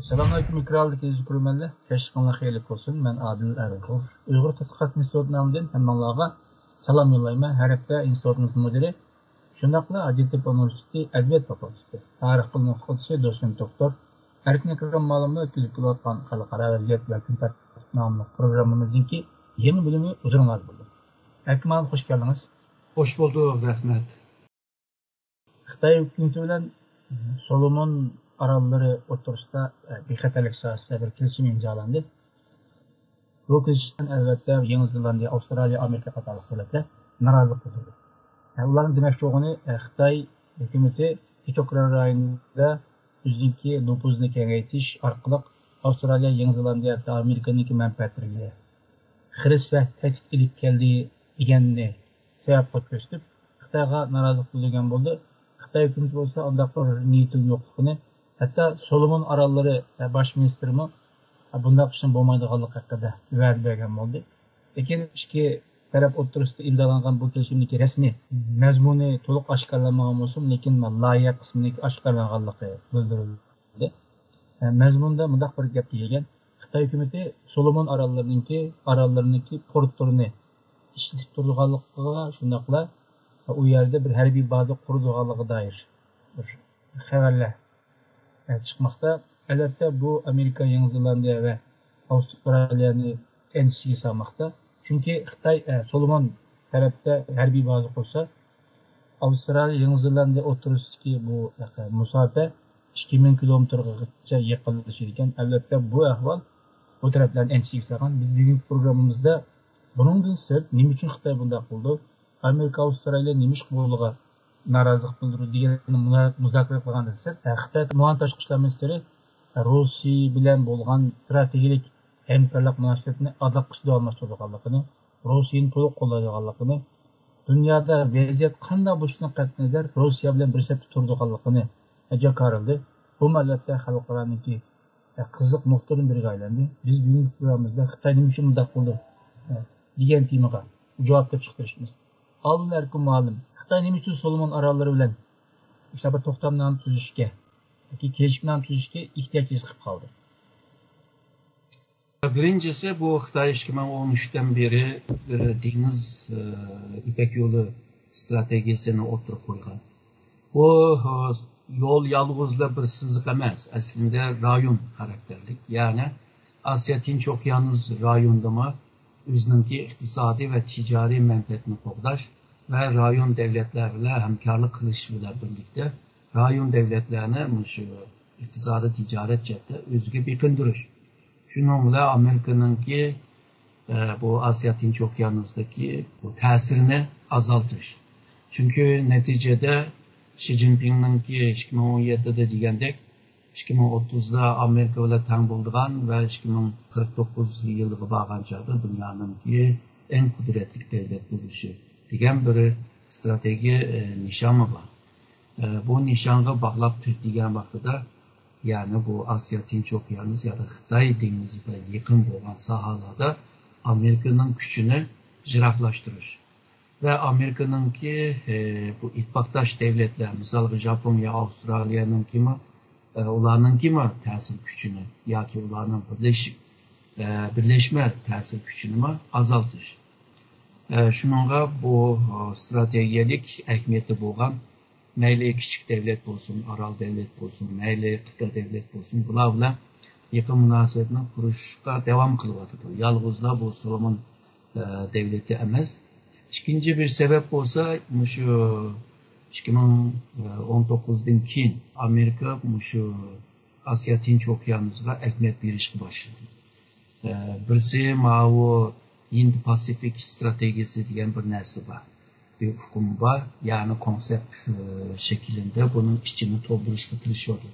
Selamünaleyküm ikrarlı tezi kurumelle. Keşkanla hayırlı olsun. Ben Adil Erkov. Uygur Tadqiqat İnstitutu namından hemmanlarga salam yollayman. Her hafta institutumuzun müdiri. Şundaqla Hacettepe Üniversitesi Edebiyat Fakültesi Tarih Bilimi Fakültesi doçent doktor Erkin Ekrem malumunu ötküzüp kelayotgan Xalqaro vaziyat va kun tartibi nomli programmamizning yeni bölümü uzunlar bo'ldi. Erkin malum hoş geldiniz. Hoş bulduk, rahmet. Xitoy hukumati bilan Solomon aralları oturuşta bexatarlik sohasida bir kelishim imzolandi. Bu kelishimdan albatta Yangi Zelandiya, Avstraliya, Amerika qatorli davlatlar norozilik bildirdi. Ularning demoqchiligi Xitoy hukumati Echokran rayonida o'zining nüfuzini kengaytirish orqali Avstraliya, Yangi Zelandiya va Amerikaning manfaatlariga xiris va tahdid ilib keldi deganni sabab ko'rsatib Xitoyga norozilik bildirgan bo'ldi. Xitoy hukumati bo'lsa undaq bir niyatim yo'qligini, hatto Solomon orollari bosh ministrimi bunday qilishni bo'lmaydiganligi haqida va'da bergan bo'ldi. Lekin ikki taraf o'rtasida imzolangan bu kelishimning rasmiy mazmuni to'liq oshkorlanmagan bo'lsa, lekin loyiha qismidagi oshkorlanganligi bildirildi. Mazmunda bunday bir gap kelgan. Xitoy hukumati Solomon orollariniki portlarini ishlatib turganligiga, shundaqla u yerda bir harbiy baza quradiganligiga doir bir xabarlar chiqmoqda. Albatta bu Amerika, Yangi Zelandiya va Avstraliyani endişeге salmoqda. Chunki Xitoy Solomon tarafda harbiy baza qursa, Avstraliya, Yangi Zelandiya o'rtasidagi bu musofa 2000 kilometrgacha yaqinlashar ekan. Albatta bu ahvol bu taraflarni endişeге solgan. Biz bugungi programmamizda buningdan sirt nima uchun Xitoy bunday qildi? Amerika, Avstraliya nima ish qilganiga norozilik bildirdi deganni muzokara qilgandan sirt Xitoy muayyan tashqi ishlar ministri Rossiya bilan bo'lgan strategik hamkorlik munosabatini aniq qilishda olmoqchiligini, Rossiyani to'liq qo'llaydiganligini, dunyoda vaziyat qanday bo'lishini qat'iy nazar Rossiya bilan bir safda turadiganligini jakarladi. Bu albatta xalqaroniki qiziq nuqtadan biriga aylandi. Biz bugungi programmamizda Xitoy nima uchun bunday qildi degan temaga javob chiqarishimiz. Oldin Erkin ma'lum, Xitoy nima uchun Solomon orollari bilan işte bir to'xtamlarni tuzishga yoki kelishimlarni tuzishga ehtiyoj chiqib qoldi. Birincisi bu Xitoy 2013'ten beri bir deniz İpek yolu stratejisini o'tirib qo'ygan. Bu yol yalnızla bir sızık emas, aslında rayon karakterlik. Yani Asya Tinch Okyanus rayonunda mı o'zininki iqtisodiy va ticari menfaatini qo'llash va rayon davlatlarla hamkorlik qilish bilan birlikda rayon davlatlarini shu iqtisodiy tijorat jihatda o'ziga beqindirish. Shuning bilan Amerikaninki bu Asya Tinch Okyanusdagi bu ta'sirini azaltish. Chunki natijada Xi Jinpingninki 2017'de degandek 2030'da Amerika bilan teng bo'lgan va 2049 yiliga borgan chog'da dunyoninki eng qudratli davlat bo'lishi degan bir strategiya nishoni bor. Bu nishonga bog'lab turadigan vaqtida, ya'ni bu Asya Tinch Okyanus ya da Xitoy dengizi bilan yaqin bo'lgan sohalarda Amerikaning kuchini jiroqlashtirish va Amerikaninki bu ittifoqdosh davlatlar, masalan Yaponiya, Avstraliyaninki ularninki ta'sir kuchini yoki ularning birleşme ta'sir kuchini azaltish. Shuningga bu strategiyalik ahamiyati bo'lgan mayli kichik davlat bo'lsin, orol davlat bo'lsin, mayli qit'a davlat bo'lsin, bular bilan yaqin munosabatni qurishga davom qilyapti. Yolg'izla bu Solomon davlati emas. İkinci bir sebep bo'lsa, shu 2019'dan keyin Amerika shu Asya Tinch Okyanusiga ahamiyat berishga boshladi. Birisi bu Indo-Pasifik strategiyasi degan bir narsa bor. Bir hukm bor, ya'ni konsept shaklida buning ichini to'ldirishga tirishyapti.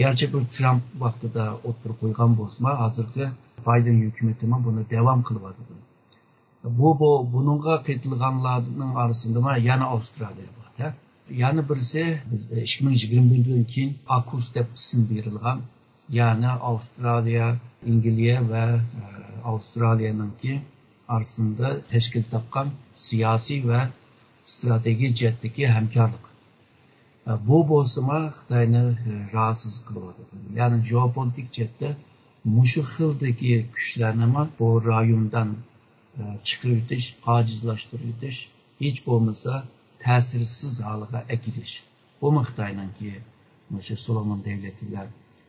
Gerçi bir Trump vaqtida o'tirib qo'ygan bo'lsa, hozirgi Biden hukumati buni davom qilyapti. Bununla qetilganlarning arasında yana Avstraliya var. Yani birisi 2021'den keyin AUKUS deb ism berilgan, yani Avstraliya, İngiliz ve Avstraliyanınki arasında teşkil topgan siyasi ve strateji jihatdagi hamkorlik. Bu bo'lsa Xitoyni rahatsız qiladi. Ya'ni geopolitik chetda mushu xildagi kuchlarni bu rayondan chiqarib o'tish, ojizlashtirib o'tish, hech bo'lmasa ta'sirsiz holiga akilish. Bu Xitoyningki mushu Solomon davlatiga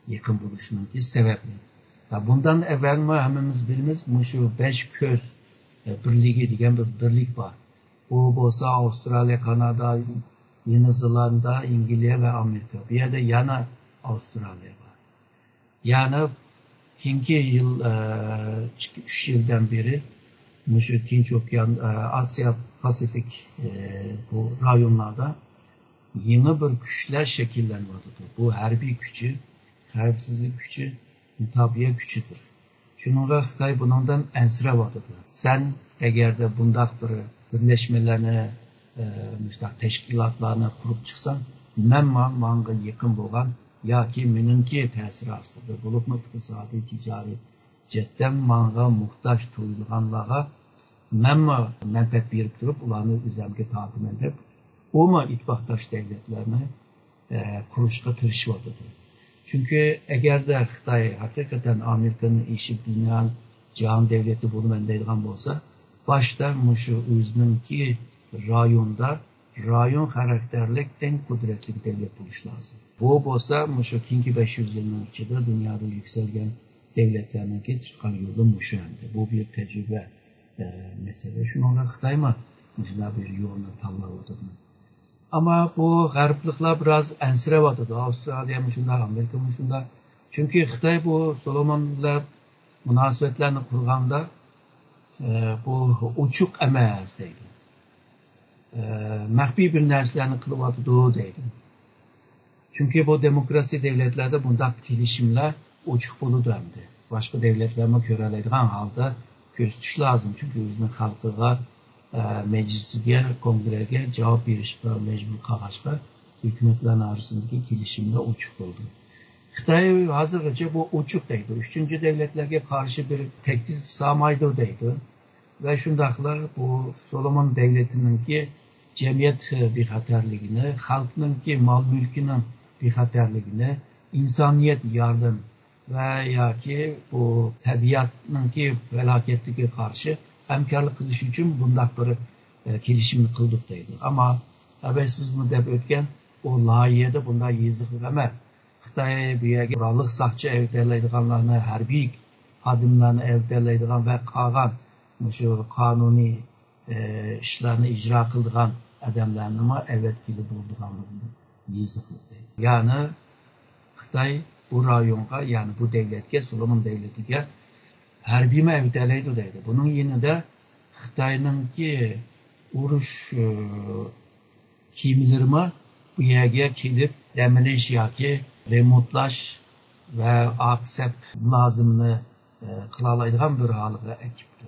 yaqin bo'lishininki sababi. Bundan evvel hammamiz bilamiz, mushu 5 ko'z birligi degan bir birlik bor. Bu bo'lsa Avstraliya, Kanada, Yeni Zelanda, İngiltere ve Amerika. Bir yerde yana Avustralya var. Yani kinki yıl 3 yıldan beri şu Tinç Okyan, Asya, Pasifik bu rayonlarda yeni bir güçler şekilleniyordu. Bu harbi gücü, xavfsizlik gücü, mütabiye gücüdür. Şununla Xitay bundan ensiravadı. Sen eğer de bundak bir birleşmelerini teşkilatlarını kurup çıksan, manga yakın boğan, ya ki menimki tesir asıdır. Bulup mu iktisadi, ticari, cidden manga muhtaç tuyulğanlığa, menfaat berip durup, ulanı üzerine takip edip, o mu ittifaktaş devletlerini kuruşka tırışıvadıdır. Çünkü eğer de Xitay hakikaten Amerika'nın işi dünyanın cihan devleti bunu mendeydiğen olsa, başta şu özününki rayonda rayon karakterlik en kudretli bir devlet buluş lazım. Bu olsa şu 500 yılın içinde dünyada yükselgen devletlerine çıkan yolu muşu hem. Bu bir tecrübe mesele. Şunu olarak Xitay mı bir yolunu tanladı. Ama bu gariplikler biraz ensiravadı. Avustralya muşunda, Amerika muşunda. Çünkü Xitay bu Solomonlar münasebetlerini kurganda bu uçuk emez deydi. Mahbi bir narsalarni qilib deydi. Çünkü bu demokrasi devletlerde bundak gelişimler uçuk buludu hamdi. Başka devletlerine köreleydiğen halde göz tutuş lazım. Çünkü özünün halkıga, meclisiga, kongrege cevap verişe mecbur kalışka hükümetlerin arasındaki gelişimler uçuk oldu. Xitay hazırca bu uçuk deydi. Üçüncü devletlerine karşı bir tehdit sağmaydı deydi. Ve şundaklar bu Solomon devletininki cemiyet bir xatarligini, halkınınki mal mülkünün bir xatarligini, insaniyet yardım veya ki bu tabiatınınki felaketliğe karşı hemkarlık kılış için bundak bir gelişimini kıldık deydi. Ama habersiz mi dep ötken o layihede bunda yazıklık emez. Xitay bir yerge kurallık sakçı evderleydiğanlarını, harbi adımlarını evderleydiğen ve kalan şu kanuni işlerini icra kıldığan adamlarını mı evet gibi bulduğanlarını yazıklıktı. Yani Xitay bu rayonga, yani bu devletke, Solomon devletike harbi mi evdeleydi deydi. Bunun yine de Xitay'nınki uruş kimilerimi bu yerge kilip demiriş yaki remotlaş ve aksep lazımını kılalaydıgan bir halıga ekipti.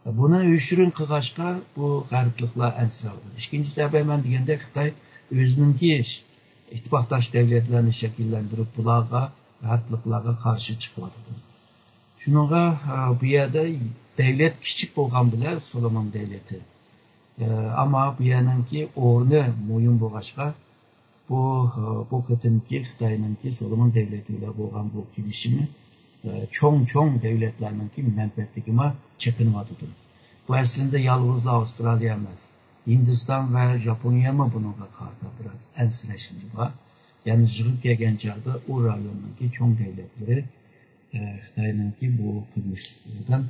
Buna üşürün kıgaşka bu gariplikler ensir aldı. İkinci sebep ben diyende Xitay özününki ittifaktaş devletlerini şekillendirip bularga, rahatlıklarga karşı çıkmadı. Şununla bu yerde devlet küçük bolgan bile Solomon devleti. Ama bu yerninki ornu moyun boğaşka bu kıtınki Xitay'ınki Solomon devletiyle bolgan bu kilişimi çoğun devletlerninki menfaatligime çekinmadıdır. Bu aslında yalnızla Avustralya emez. Hindistan ve Japonya mı bununla karda biraz ensirleşindi var. Yani jığıp gelgen çağda o rayonunki çoğun devletleri Xitay'ınki bu kılmışlıklardan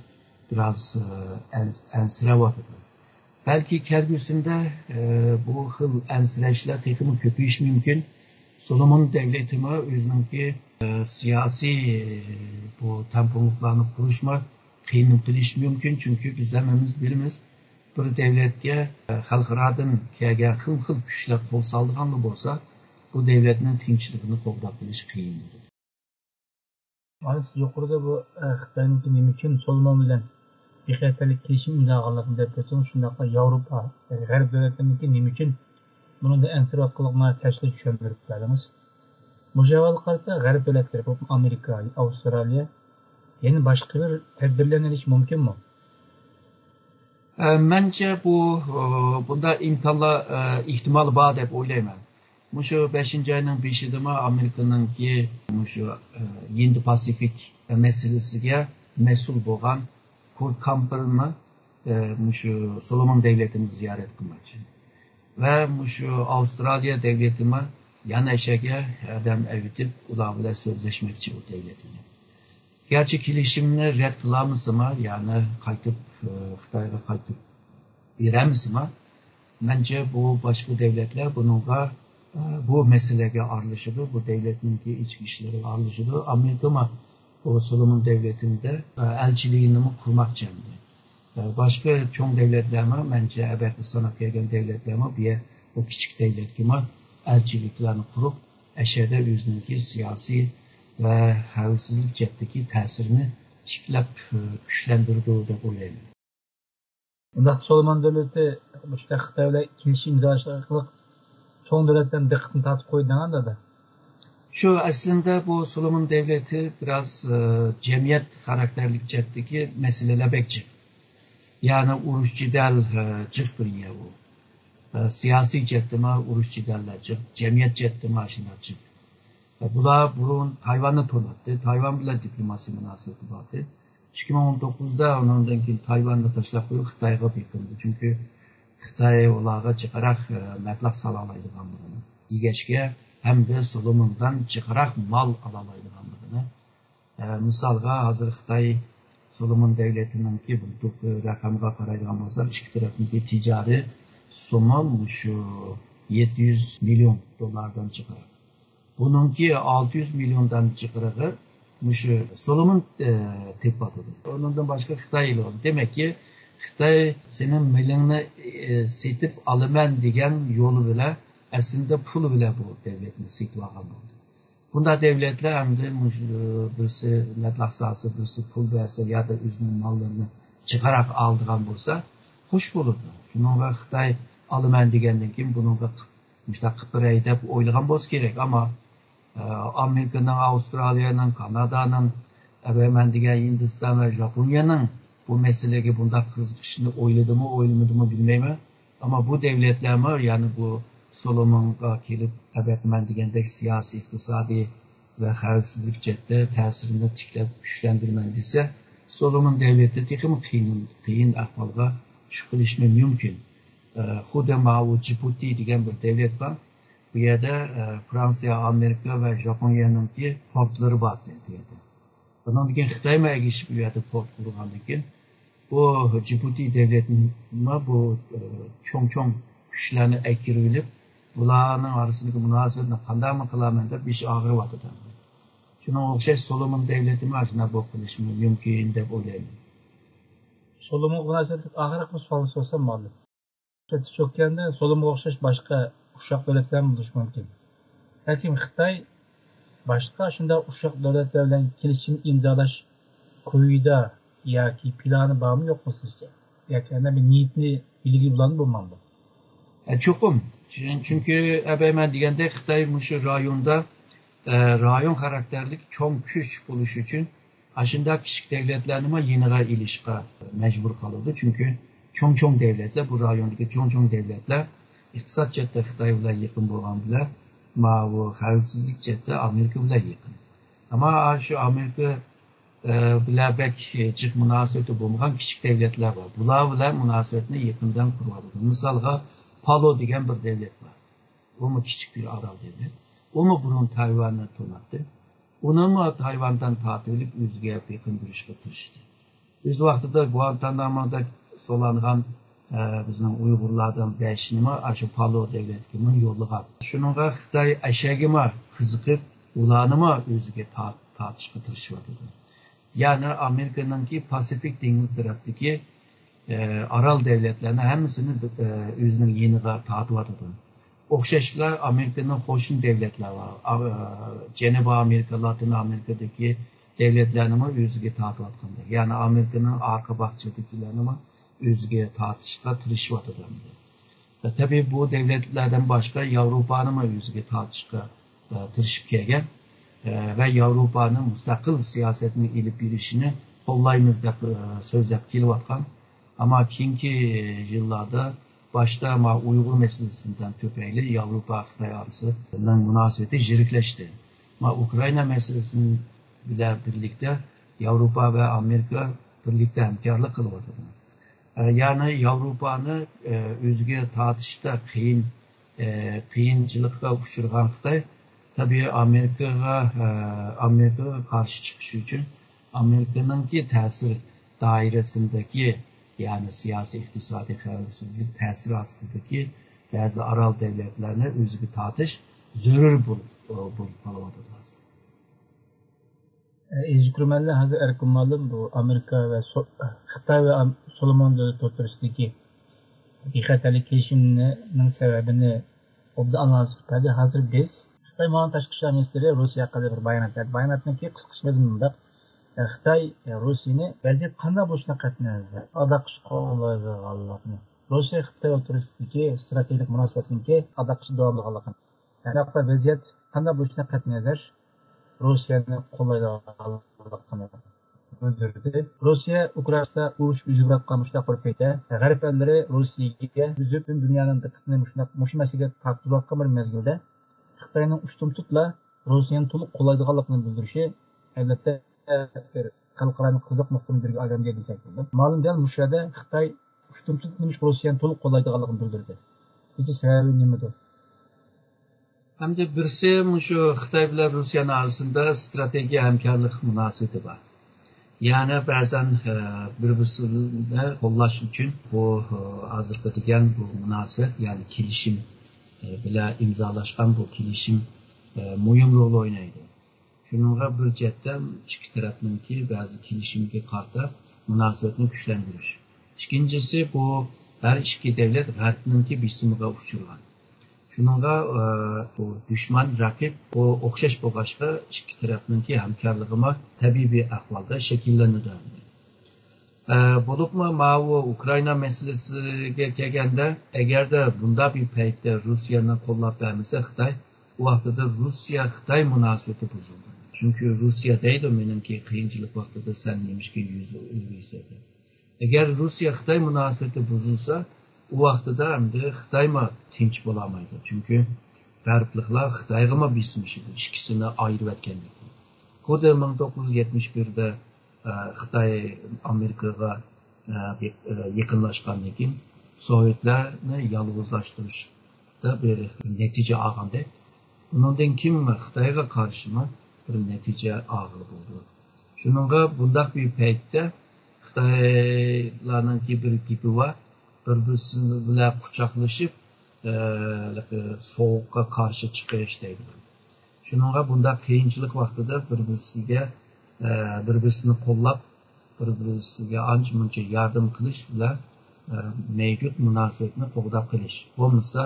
biraz ensiravadıdır. Belki kelgüsünde bu hıl ensirleşler tekimi köpüyüş mümkün. Solomon devletime özününki siyasi bu tampoluklarını kuruşma kıyım kılış mümkün. Çünkü biz hemimiz bilimiz bir devletke halkıradın kelgen hıl güçler kol saldığanlı olsa bu devletinin tinçliğini qoğdap biliş kıyımdır. Siz yukarıda bu Xitay'nınki nima uchun Solomon bilan bexatarlik kelishim imzolaganligini deb o'tsangiz, shundoqla Yevropa, G'arb davlatlarininki nima uchun buni da ensir orqali tashkil tushuntirib berdingiz. Mujavval qarta G'arb davlatlari, bu Amerika, Avstraliya, yana boshqa bir tadbirlarni olish mumkinmi? Bence bunda imkanlar ihtimal var deb o'ylayman. Muşu 5. ayının 5'inde Amerika'nın ki muşu Indo-Pasifik meselesiga mesul bo'lgan Kurt Campbell'ni muşu Solomon devletini ziyaret qilmoqchi. Ve muşu Avustralya devletimi yana eşege adam evitip ular bilan sözleşmekçi o devletini. Gerçi kilişimni red kılamız ama yani qaytib Xitoyga qaytib beramiz ama bence bu başka devletler bununla bu meselege aralışıdı, bu devletinki iç işleri aralışıdı. Amerika o Solomon devletinde elçiliğini kurmak cendi. Başka çoğun devletler bence ebekli sanat gelgen devletler bir o küçük devlet gibi elçiliklerini kurup eşede yüzündeki siyasi ve havsizlik cetteki tesirini çiklep güçlendirdiği de oylayım. Unda Solomon devleti bu Xitoyla kelishim imzolashlik çoğun devletlerin dikkatini tartib qo'ydigan da. Şu aslında bu Solomon devleti biraz cemiyet karakterlik cetteki meseleler bekçi. Yani uruş cidal cık bir yer bu. Siyasi cettime uruş cidaller cık, cemiyet cettime aşina cık. Bula burun Tayvan'ı tonattı. Tayvan bile diplomasi münasebeti vardı. 2019'da ondan ki Tayvan'da taşlap koyup Xitayga bekildi. Çünkü Xitay olağa çıkarak meblağ salalaydıgan bunu. İgeçke hem de Solomon'dan çıkarak mal alalaydıgan bunu. Misalga hazır Xitay Solomon devletinin ki bu rakamga qaraydigan bolsak, iki tarafındaki ticari summa şu 700 milyon dolardan çıkarak. Bununki 600 milyondan çıkarak şu Solomon tepatıdır. Ondan başka Xitay ile oldu. Demek ki Xitay senin malını setip alımen degen yolu bile aslında pulu bile bu devletini setip algan oldu. Bunda devletler hem de birisi meblağ sahası, birisi pul verse ya da üzümün mallarını çıkarak aldığan bolsa hoş bulurdu. Şununla Xitay alımen degenden kim bununla işte Kıpırayı da oylagan boz gerek ama Amerika'nın, Avustralya'nın, Kanada'nın, hemen degen Hindistan ve Japonya'nın bu meseleye bunda kızışını oyladı mı, oylamadı mı bilmeyim. Ama bu devletler var yani bu Solomon'a gelip hemen degendeki siyasi, iktisadi ve havsizlik cette tesirini güçlendirmendiyse Solomon devleti tekimi kıyın ahvalga çıkılışma mümkün. Hudema o Djibouti degen bir devlet var. Bu yerde Fransa, Amerika ve Japonya'nın ki portları var dedi. Bunun için Xitay'a geçip bu yerde port kurulgan için bu Djibouti devletinin bu çoğun güçlerini ekirvilip bularının arasındaki münasebetini qanday mı kılamen de bir şey ağır var dedi. Şuna okşay Solomon devleti mi acına bu kılışma mümkün dep oylayım. Solomon münasebeti ağırlık mı sualı sorsam mı aldı? Çok geldi Solomon okşaş başka uşak devletler mi buluş mümkün? Lakin Xitay başka şunda uşak devletlerle kelişim imzalaş kuyuda ya ki planı bağımı yok mu sizce? Ya ki bir niyetli bilgi bulanı bulmam mı? Çokum. Çünkü hemen degende Xitay şu rayonda rayon karakterlik çok küçük buluş için aşında küçük devletlerine yeniğe ilişki mecbur kalırdı. Çünkü çok devletler bu rayondaki çok devletler iktisat cette Xitay ile yakın olan bile bu havsizlik cette Amerika ile yakın. Ama şu Amerika bile bek çık münasebeti bulmayan küçük devletler var. Bunlar bile münasebetini yakından kurmadı. Misalga Palo degen bir devlet var. O mu küçük bir aral devlet. O mu bunun Tayvan'ı tonattı. Onu mu Tayvan'dan tatılip özgeye yakın duruşga tırıştı. Biz vaxtıda Guantanamo'da solanğan bizning Uyg'urlardan 5'ini aşı Palo devletining yo'lliga. Shuningga Xitoy ashagima qiziqib, ularni o'ziga tortishga tirishyapti. Ya'ni Amerikaningki Pasifik dengiz tarafidagi aral devletlerini hammasini o'zining yeniga tortyapti. O'xshashlar Amerikaning qo'shni devletlar var. Janubiy Amerika, Latin Amerikadagi devletlerini o'ziga tortyapti. Ya'ni Amerikaning arqa bahçadagilarini o'ziga tortishga tirishyapti. Tabii bu devletlerden başka Avrupa'nın o'ziga tortishga tirishib kelgan ve Avrupa'nın müstakil siyasetini ilip yürüyüşünü qo'llaymiz deb so'zlab kelayotgan. Ama keyingi yıllarda başta ama Uygur meselesinden tüpeyli Avrupa-Xitay arasından münasebeti jirikleşti. Ama Ukrayna meselesinin bile birlikte Avrupa ve Amerika birlikte hemkarlık kılıyordu. Yani Avrupa'nı özgü tartışta kıyınçılıkla uçurgan Xitay tabii Amerika'ya karşı çıkışı için Amerika'nınki tesir dairesindeki yani siyasi iktisadi xavfsizlik tesiri aslındaki bazı aral devletlerine özgü tartış zörür bulup kalıvadı lazım. Ejikürmenler hazır erkumalım bu Amerika ve Xitay ve Solomon devlet oturuştaki xatarlik kelişiminin sebebini obda analiz etdi. Hazır biz Xitay Mağan Tashqi ishlar ministri Rossiya haqida bir bayonot berdi. Bayonotniki qisqa mazmunda Xitay Rossiyani vaziyat qanday bo'lishini qatnashdi. Adaqish qo'llaydiganligini. Rossiya Xitay o'rtasidagi strategik munosabatniki adaqish davomliligini. Yani vaziyat qanday bo'lishini qatnashdi. Rossiyani qo'llaydiganligini bildirdi. Rossiya Ukrainada urush yuzib berayotgan mushtaq bir paytda G'arb ellari Rossiyaga butun dunyoning diqqatini mush masalaga tortayotgan bir mezgilda Xitoyning ushtumtutla Rossiyani to'liq qo'llaydiganligini bildirishi albatta xalqaro qiziq nuqtalarga aylangan desak bo'ladi. Ma'lum dal mushada Xitoy ushtumtutni Rossiyani to'liq qo'llaydiganligini bildirdi. Bunun sababi nimadir? Hem de birisi şu Xitay bilan Rusya'nın arasında strateji hemkarlık münasebeti var. Yani bazen birbirine kollaş için bu hazırda diyen bu münasebet yani kilişim bile imzalaşkan bu kilişim mühim rol oynaydı. Şununla bir cidden iki tarafının ki bazı kilişimge karta münasebetini güçlendiriş. İkincisi bu her iki devlet G'arbning ki bisimiga uçurgan. Şununla bu düşman rakip bu okşaş boğaşka iki tarafının ki hamkarlığıma tabii bir ahvalda şekillenirdi. Bulupma mavi Ukrayna meselesiga kelganda eğer de bunda bir paytda Rusya'nı kollab vermese Xitay bu vaqtida Rusya-Xitay münasebeti bozuldu. Çünkü Rusya'daydı menimki kıyınçılık vaqtida sen demişki yüz ülgüyseydi. Eğer Rusya-Xitay münasebeti bozulsa o vaqtida hem de Xitay mı tinç bulamaydı. Çünkü G'arbliklar Xitayga mı bismişdi. İkisini ayırıp etkenlik. Koda 1971'de Xitay Amerika'ya yakınlaşkandan keyin Sovyetlarni yalgızlaştırışda bir netice alganda. Bundan kim Xitayga karşı mı bir netice algılı oldu. Şununla bundaq bir paytda Xitaylarning bir tipi var. Birbirisi bilan quchoqlashib sovuqqa qarshi chiqishdaydi. Shuningga bunda qiyinchilik vaqtida birbirini qo'llab, birbirisiga ancha-muncha yardım qilish bilan mevcut munosabatni qo'g'dab qilish. Bo'lmasa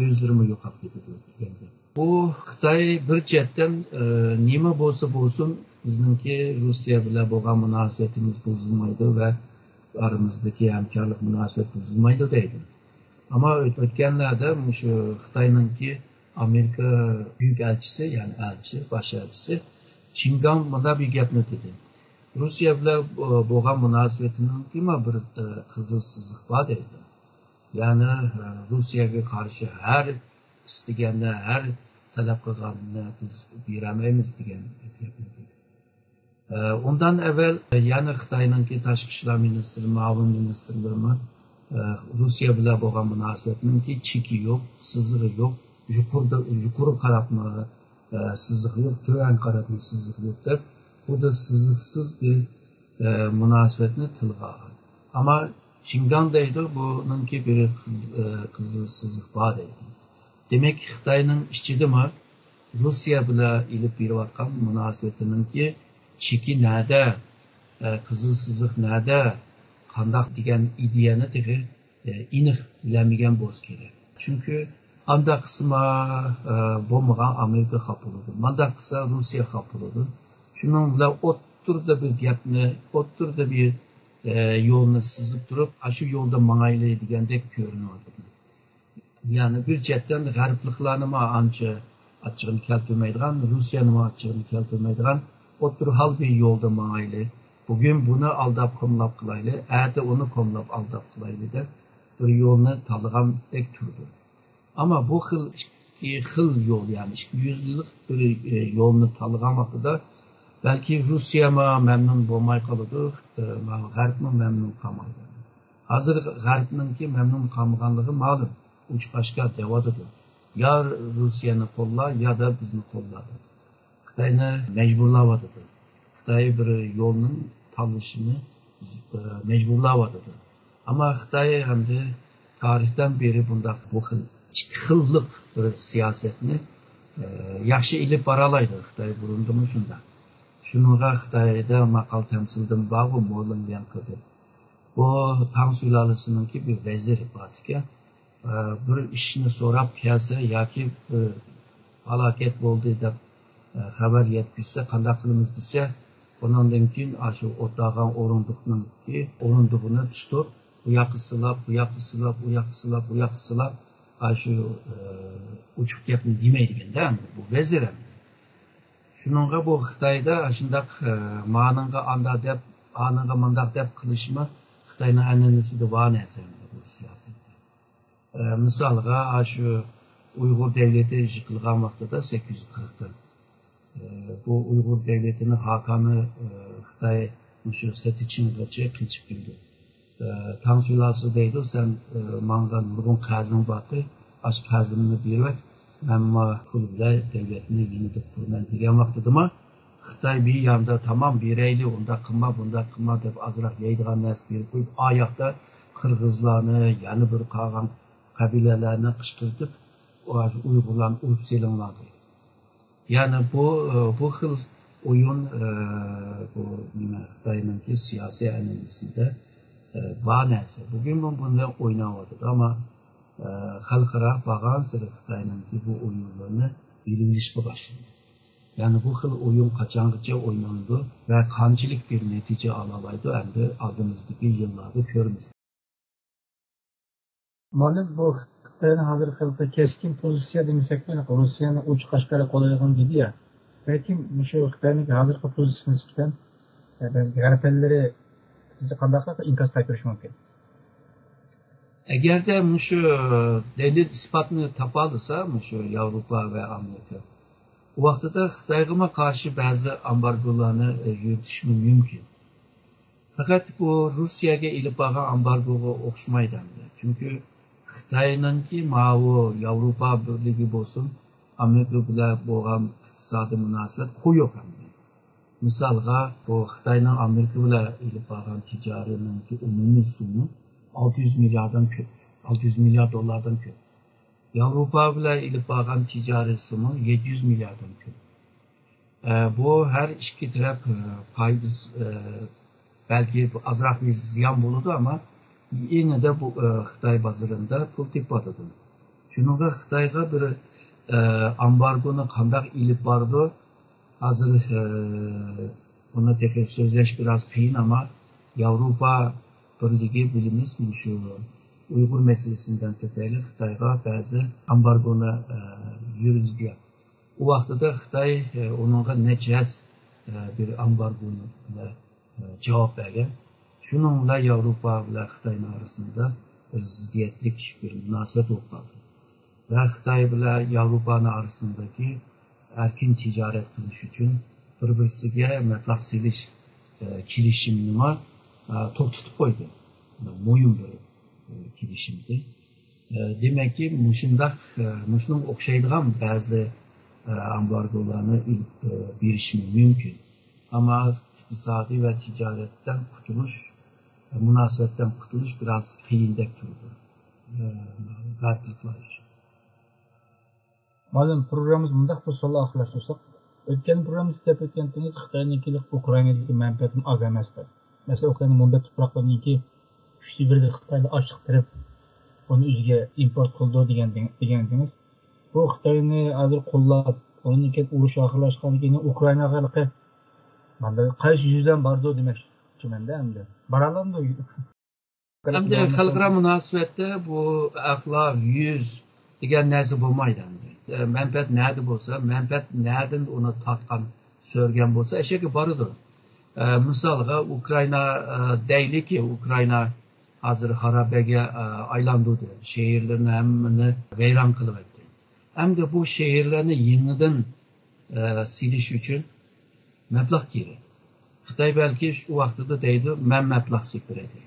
o'zlarini yo'qolib ketadi. Bu Xitoy bir chetdan nima bo'lsa bo'lsin bizningki Rossiya bilan bo'lgan munosabatimiz buzilmaydi va aramızdaki hamkarlık münasebet bozulmaydı deydi. Ama ötkenlerde şu Xitay'nınki Amerika büyük elçisi yani baş elçisi Çingan'da bir gapni dedi. Rusya bilan bo'lgan münasebetinin kima bir kızılsızlık var dedi. Yani Rusya'ya karşı her istiganda, her talep kılganını biz beramaymiz degan gapni dedi. Ondan evvel yani Xitay'nınki Tashqi ishlar ministri, ma'lum ministrlarimiz Rusya bilan bo'lgan munosabatninki cheki yo'q, sizig'i yo'q, yuqori qarabmi sizig'i yo'q, to'g'ri qarabmi sizig'i yo'q deb xuddi siziksiz bir munosabatni tilga olgan. Ama Şingan'daydı bununki bir kızılsızlık var deydi. Demek Xitay'ning ichidami Rusya bilan ilib berayotgan munosabatiningki cheki nada, qizilsizlik nada, qandaq degan ideyani aniq bilamagan bo'lish kerak. Chunki andaq qisma bo'lmagan Amerika xafa bo'ladi. Mandaq qilsa Rossiya xafa bo'ladi. Shuning bilan o'ttirda bir gapni, o'ttirda bir yo'lni sizib turib, shu yo'lda mangayli degandek ko'rinyapti. Yani bir chetdan g'arbliklarni ancha achchig'ini keltirmaydigan, Rossiyani achchig'ini keltirmaydigan o'ttir hal bir yo'lda mangayli. Bugün bunu aldab qımlab qilayli, erta onu qımlab aldab qilayli deb bir yo'lni tanlagandek turdi. Ama bu ikki xil yo'l, ya'ni 200 yillik bir yo'lni tanlagan vaqtida balki Rossiya memnun bo'lmay qoladi, G'arbmi memnun qolmaydi. Hozir G'arbninki memnun qolmaganligi ma'lum. Uch qashqa devotidir. Ya Rossiyani qo'llar, ya da bizni qo'lladi. Xitoyni majburlayotdi. Xitoy bir yo'lning tanlashini mecburlavadı. Ama Xitoy hamda tarixdan beri bunda bu ikki xillik bir siyosetni yaxshi ilib boralaydi. Xitoy burundimi shunda. Shunga Xitoyda maqal tamsildan bog'u mo'llangan qildi. Bu Tang sulolasininki bir vezir bor ekan. Bir ishni so'rab kelsa yoki falokat bo'ldi deb xabar yetkazsa, qanday qilamiz desa, ondan keyin shu o'tlagan o'rindiqni tutib, bu yoqqa silab, bu yoqqa silab, bu yoqqa silab, bu yoqqa silab, shu uchuq gapni demaydiganda bu vezir. Shuningga bu Xitoyda shundoq ma'nonga anda deb, anonga mundaq deb qilishmi Xitoyning an'anasida bor narsa bu siyosatda. Misolga shu Uyg'ur davlati yıkılgan vaqtida 840'da bu Uyg'ur devletini Hakan'ı Xitoy shu Setichingacha qilib keldi. Tang sulolasi deydi, sen manga nurg'un qarzing bordi, ash qarzimni berib, men pul bilan davlatni yenida quraman degan vaqtida Xitoy bir yanda tamam berayli, unda qilma, bunda qilma deb azroq yeydigan narsa berib qo'yib, oyoqda qirg'izlarni, yana bir qolgan qabilalarni qishqirtib, Uyg'urlarni urib selinglar. Yani bu xil oyun bu Xitoyninki siyosiy analizida bor narsa. Bugün bunda o'ynayotdi, ama xalqaro bo'lgan sari Xitoyninki bu o'yinlarni bilishga boshladi. Yani bu xil o'yin qachongacha o'ynanadi va qanchalik bir natija ola oladi, endi oldimizdagi yillarda ko'ramiz. Ma'lum bu Xitoyning hozir xalqi keskin pozitsiya desak, Rossiyani uch qashqari qo'llaydigan dedi ya. Belki shu Xitoyning hozirgi pozitsiyasidan G'arb ellari bizni qanday qilib inkos qaytarish mumkin? Agarda shu dalil isbotni topa olsa, shu Yevropa va Amerika, u vaqtida Xitoyga qarshi ba'zi embargolarni yuritish mumkin. Fakat bu Rossiyaga ilib borgan embargoga o'xshamaydi. Chunki Xitoyninki ma'vu Yevropa birligi bo'lsin, Amerika bilan bo'lgan iqtisodiy munosabat qo'yiq. Misolga bu Xitoyning Amerika bilan ilib borgan tijoriyatinki umumiy summa 600 milyardan ko'p, 600 milyar dollardan ko'p. Yevropa bilan ilib borgan tijoriy summa 700 milyardan ko'p. Bu her ikki taraf foiz belki azroq bir ziyon bo'ladi, ama yine de bu Xitoy bozorida pul tepadi. Shunga Xitoyga bir embargoni qanday ilib bordi, hozir buni tekrar so'zlash biroz qiyin, ama Yevropa birligi bilimiz shu Uyg'ur masalasidan tepayli Xitoyga ba'zi embargoni yurgizgan. U vaqtida Xitoy uningga necha bir embargoni cevap bergan. Şunun bilan Yevropa bilan Xitoyning orasida ziddiyatlik bir munosabat o'tdi. Va Xitoy bilan Yevropaning orasidagi erkin tijorat qilish uchun bir-birisiga mablag' selish kelishimini to'xtatib qo'ydi. Mo'yin bir kelishimdi. Demak ki, shunga o'xshaydigan ba'zi embargolarni berish mumkin. Ama iqtisodiy va tijoratdan qutulish, munosabatdan qutulish biroz qiyindek turdi. G'arbliklar uchun. Ma'lum programmamiz bundaq bo'lsa oxirlashtirsak, o'tgan programmamizda gap etgandingiz, Xitoyninki Ukrainadagi manfaatini oz emasdi. Masalan, Ukraina bunda tuproqlarniki 3/1 Xitoyda ochiq kirib, uni o'ziga import qildi degandingiz. Bu Xitoyni hozir qo'llab, uninki urush oxirlashgandan keyin Ukraina xalqi mana qaysi yuzdan bordi demoqchiman-da endi. Baralamdi. Endi xalqaro munosabatda bu axloq 100 degan narsa bo'lmaydi endi. Manfaat nada bo'lsa, manfaat nadan uni tortgan, so'rgan bo'lsa, o'shaga boradi. Misolga Ukraina deylik, Ukraina hazır harabege aylandırdı. Şehirlerini hemmini veyran kılıverdi. Hem de bu şehirlerini yeniden siliş için meblağ gerek. Xitay belki şu vaqtida deydi, men mablag' sepiradi.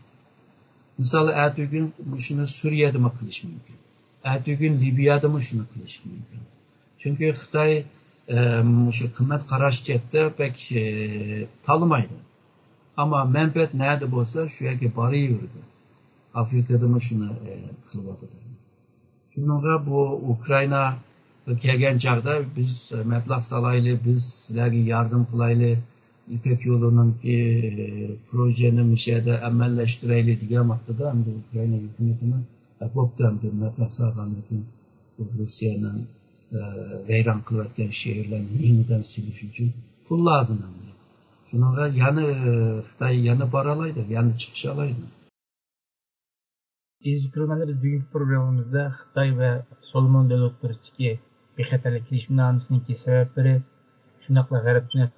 Misali, ertugün shuni Suriyada mı qilish mumkin. Ertugün Libiyada mı shuni qilish mumkin. Çünkü Xitay şu qimmat qarash chetda pek tanımaydı. Ama menfaat nerede bo'lsa shu yerga boraverdi. Afrikada mı shuni qilyapti. Shunga bu Ukrayna kelgan chaqda biz mablag' salayli, biz sizlarga yardım qilayli. İpek yolunun ki projenin müşahede amelleştireyli diye vaktıda hem de Ukrayna hükümetinin yapıptan bir meblag sağlamak için Rusya'nın veyran kılıverken şehirlerini yeniden siliş için pul lazım hem de. Şununla yanı Xitay yanı baralaydı, yanı çıkış alaydı. Biz bugünkü programımızda Xitay ve Solomon devletlerindeki bexatarlik kelishimnamasining sebepleri, shundoqla g'arb dunyosi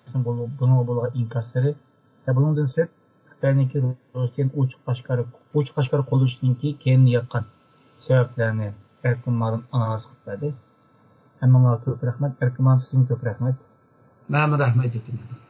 bunga bo'lgan inkosları va bundan sirt Xitoyniki Rossiyaning uch qashqar qo'llashiniki keyin yotgan sabablarni erkinlardan analiz qiladi. Hammaga ko'p rahmat, erkinlar sizga ko'p rahmat. Men rahmat etaman.